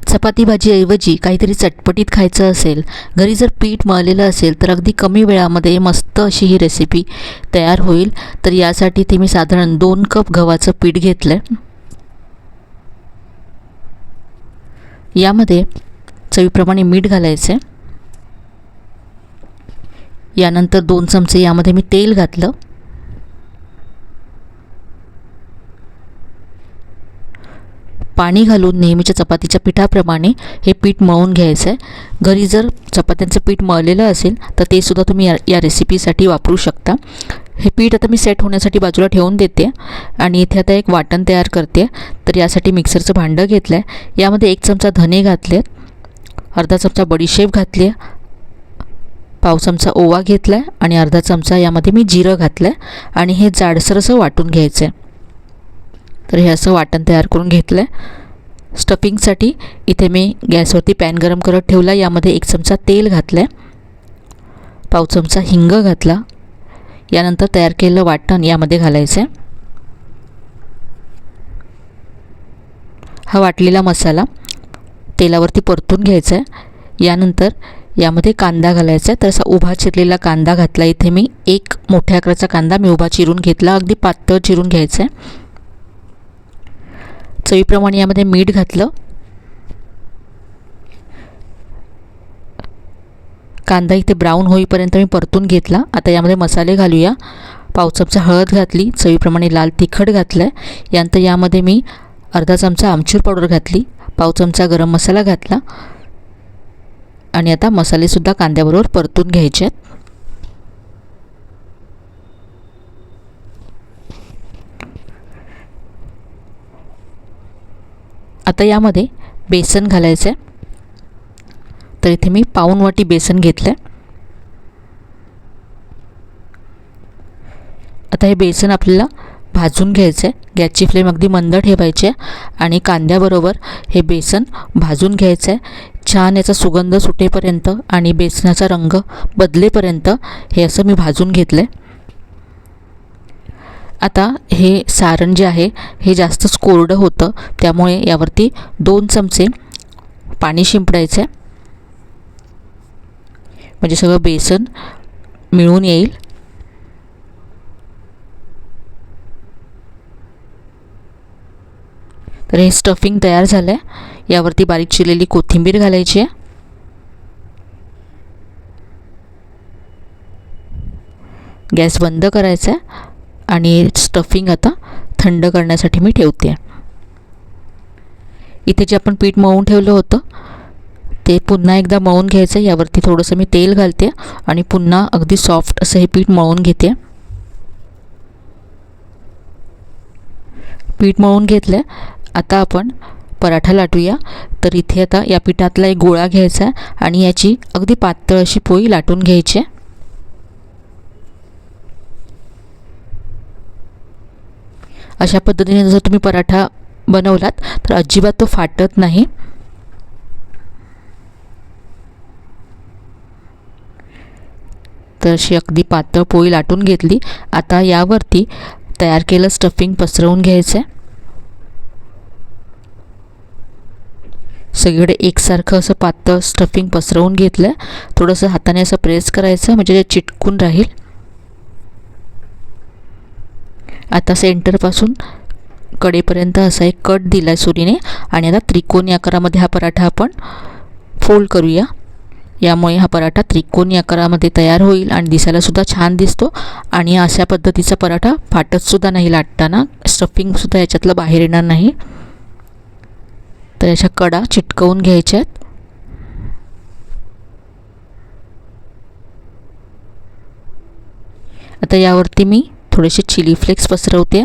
चपाती भाजीऐवजी काहीतरी चटपटीत खायचं असेल, घरी जर पीठ मळलेलं असेल तर अगदी कमी वेळामध्ये मस्त अशी ही रेसिपी तयार होईल. तर यासाठी ते मी साधारण 2 कप गव्हाचं पीठ घेतलं आहे. यामध्ये चवीप्रमाणे मीठ घालायचं आहे. यानंतर 2 चमचे यामध्ये मी तेल घातलं. पाणी घालून नेहमीच्या चपातीच्या पिठाप्रमाणे हे पीठ मळून घ्यायचं आहे. घरी जर चपात्यांचं पीठ मळलेलं असेल तर ते सुद्धा तुम्ही या रेसिपीसाठी वापरू शकता. हे पीठ आता मी सेट होण्यासाठी बाजूला ठेवून देते आणि इथे आता एक वाटण तयार करते. तर यासाठी मिक्सरचं भांडं घेतलं आहे. यामध्ये 1 चमचा धने घातले, अर्धा चमचा बडीशेप घातली, पाव चमचा ओवा घेतला आहे आणि अर्धा चमचा यामध्ये मी जिरं घातलं आहे आणि हे जाडसर असं वाटून घ्यायचं आहे. तर हे असं वाटण तयार करून घेतलं आहे. स्टफिंगसाठी इथे मी गॅसवरती पॅन गरम करत ठेवला. यामध्ये 1 चमचा तेल घातलं आहे, पाव चमचा हिंग घातला. यानंतर तयार केलेलं वाटण यामध्ये घालायचं आहे. हा वाटलेला मसाला तेलावरती परतून घ्यायचा आहे. यानंतर यामध्ये कांदा घालायचा आहे. तर असा उभा चिरलेला कांदा घातला. इथे मी 1 मोठ्या आकाराचा कांदा मी उभा चिरून घेतला, अगदी पातळ चिरून घ्यायचा आहे. चवीप्रमाणे यामध्ये मीठ घातलं. कांदा इथे ब्राऊन होईपर्यंत मी परतून घेतला. आता यामध्ये मसाले घालूया. पाव चमचा हळद घातली, चवीप्रमाणे लाल तिखट घातलं आहे. यानंतर यामध्ये मी अर्धा चमचा आमचूर पावडर घातली, पाव चमचा गरम मसाला घातला आणि आता मसालेसुद्धा कांद्याबरोबर परतून घ्यायचे आहेत. आता यामध्ये बेसन घालायचं आहे. तर इथे मी पाऊण वाटी बेसन घेतलं आहे. आता हे बेसन आपल्याला भाजून घ्यायचं आहे. गॅसची फ्लेम अगदी मंद ठेवायची आहे आणि कांद्याबरोबर हे बेसन भाजून घ्यायचं आहे. छान याचा सुगंध सुटेपर्यंत आणि बेसनाचा रंग बदलेपर्यंत हे असं मी भाजून घेतलं आहे. आता हे सारण जे आहे हे जास्तच कोरडं होतं, त्यामुळे यावरती 2 चमचे पाणी शिंपडायचं आहे, म्हणजे सगळं बेसन मिळून येईल. तर हे स्टफिंग तयार झालं आहे. यावरती बारीक चिरलेली कोथिंबीर घालायची आहे. गॅस बंद करायचा आहे आणि स्टफिंग आता थंड करण्यासाठी मी ठेवते. इथे जे आपण पीठ मळून ठेवलं होतं ते पुन्हा एकदा मळून घ्यायचं. यावरती थोडंसं मी तेल घालते आणि पुन्हा अगदी सॉफ्ट असं हे पीठ मळून घेते. पीठ मळून घेतलं. आता आपण पराठा लाटूया. तर इथे आता या पिठातला एक गोळा घ्यायचा आहे आणि याची अगदी पातळ अशी पोळी लाटून घ्यायची आहे. अशा पद्धतीने जर तुम्ही पराठा बनवलात तर अजिबात तो फाटत नाही. तर अशी अगदी पातळ पोळी लाटून घेतली. आता यावरती तयार केलं स्टफिंग पसरवून घ्यायचं आहे. सगळीकडे एकसारखं असं पातळ स्टफिंग पसरवून घेतलं. थोडंसं हाताने असं प्रेस करायचं म्हणजे ते चिटकून राहील. आता सेंटरपासून कडेपर्यंत असा एक कट दिला आहे सुरीने आणि आता त्रिकोणी आकारामध्ये हा पराठा आपण फोल्ड करूया. यामुळे हा पराठा त्रिकोणी आकारामध्ये तयार होईल आणि दिसायलासुद्धा छान दिसतो आणि अशा पद्धतीचा पराठा फाटतसुद्धा नाही लाटताना. स्टफिंगसुद्धा याच्यातलं बाहेर येणार नाही. तर अशा कडा चिटकवून घ्यायच्या आहेत. आता यावरती मी थोडेसे चिली फ्लेक्स पसरवते.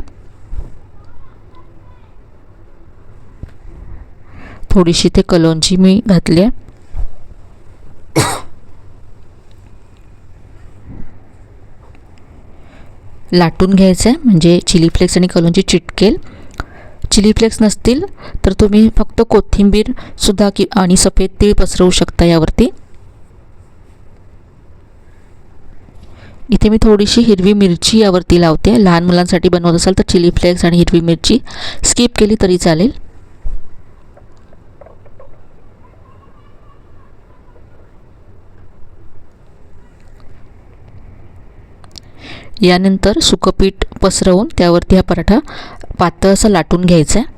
थोडीशी ते कलोंजी मी घातली आहे. लाटून घ्यायचं आहे म्हणजे चिली फ्लेक्स आणि कलोंजी चिटकेल. चिली फ्लेक्स नसतील तर तुम्ही फक्त कोथिंबीरसुद्धा आणि सफेद तीळ पसरवू शकता यावरती. इथे मी थोडीशी हिरवी मिरची यावरती लावते. लहान मुलांसाठी बनवत असाल तर चिली फ्लेक्स आणि हिरवी मिरची स्किप केली तरी चालेल. यानंतर सुकं पीठ पसरवून त्यावरती हा पराठा पातळ असा लाटून घ्यायचा आहे.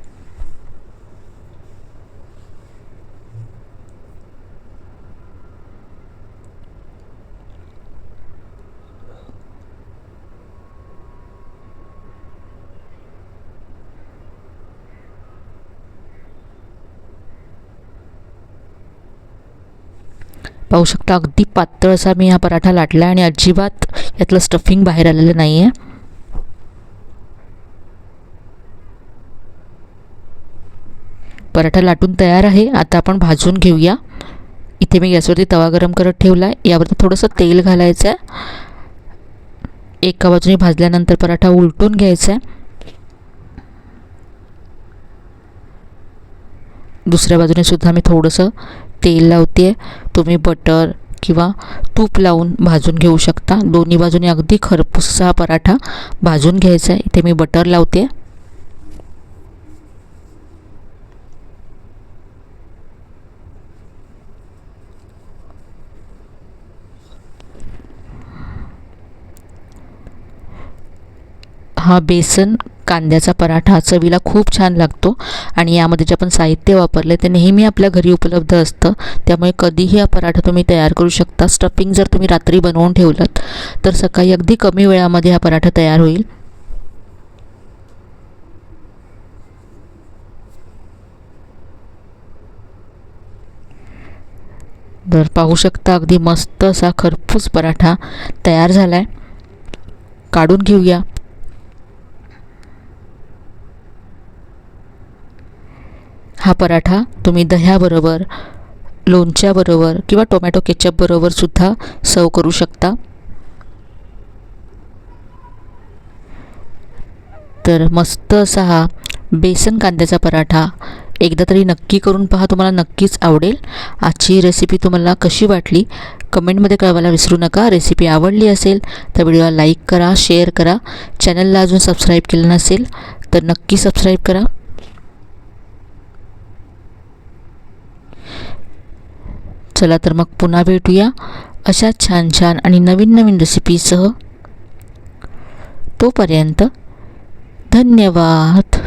पाहू शकता अगदी पातळ असा मी हा पराठा लाटला आणि अजिबात यातलं स्टफिंग बाहेर आलेलं नाही आहे. पराठा लाटून तयार आहे. आता आपण भाजून घेऊया. इथे मी गॅसवरती तवा गरम करत ठेवला आहे. यावरती थोडंसं तेल घालायचं आहे. एका बाजूने भाजल्यानंतर पराठा उलटून घ्यायचा आहे. दुसऱ्या बाजूने सुद्धा मी थोडंसं तेल लावते. तुम्ही बटर किंवा तूप लावून भाजून घेऊ शकता. दोन्ही बाजूने अगदी खरपूस असा पराठा भाजून घ्यायचा आहे. इथे मी बटर लावते. हा बेसन कांद्याचा पराठा चवीला खूप छान लागतो आणि यामध्ये जे आपण साहित्य वापरले ते नेहमी आपल्या घरी उपलब्ध असतं. त्यामुळे कधीही हा पराठा तुम्ही तयार करू शकता. स्टफिंग जर तुम्ही रात्री बनवून ठेवलं तर सकाळी अगदी कमी वेळामध्ये हा पराठा तयार होईल. तर पाहू शकता अगदी मस्त असा खरपूस पराठा तयार झाला आहे. काढून घेऊया. हा पराठा तुम्ही दह्याबरोबर, लोणच्याबरोबर किंवा टोमॅटो केचप बरोबर सुद्धा सर्व करू शकता. तर मस्त असा हा बेसन कांद्याचा पराठा एकदा तरी नक्की करून पहा. तुम्हाला नक्कीच आवडेल. आजची रेसिपी तुम्हाला कशी वाटली कमेंटमध्ये कळवायला विसरू नका. रेसिपी आवडली असेल तर व्हिडिओला लाईक करा, शेअर करा. चॅनलला अजून सबस्क्राईब केलं नसेल तर नक्की सबस्क्राईब करा. चला तर मग पुन्हा भेटूया अशा छान छान आणि नवीन नवीन रेसिपीसह. तोपर्यंत धन्यवाद.